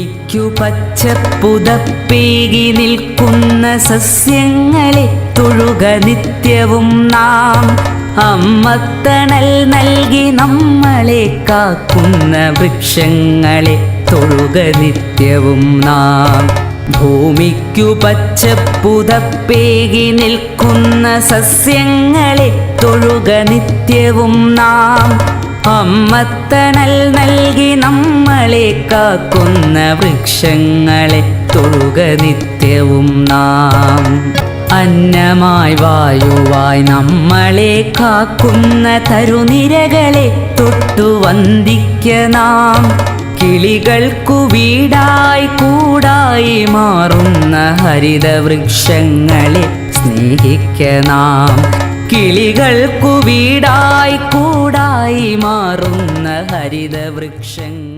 ഭൂമിക്കു പച്ചപ്പുതപ്പേകി നിൽക്കുന്ന സസ്യങ്ങളെ തൊഴുക നിത്യവും നാം. അമ്മത്തണൽ നൽകി നമ്മളെ കാക്കുന്ന വൃക്ഷങ്ങളെ തൊഴുക നിത്യവും നാം. ഭൂമിക്കു പച്ചപ്പുതപ്പേകി നിൽക്കുന്ന സസ്യങ്ങളെ തൊഴുക നിത്യവും നാം. അമ്മത്തണൽ നൽകി നമ്മളെ കാക്കുന്ന വൃക്ഷങ്ങളെ തൊഴുക നിത്യവും നാം. അന്നമായി വായുവായി നമ്മളെ കാക്കുന്ന തരുനിരകളെ തൊട്ടു വന്ദിക്ക നാം. കിളികൾക്കു വീടായി കൂടായി മാറുന്ന ഹരിതവൃക്ഷങ്ങളെ സ്നേഹിക്ക നാം. കിളികൾക്കു വീടായി കൂടായി മാറുന്ന ഹരിതവൃക്ഷങ്ങൾ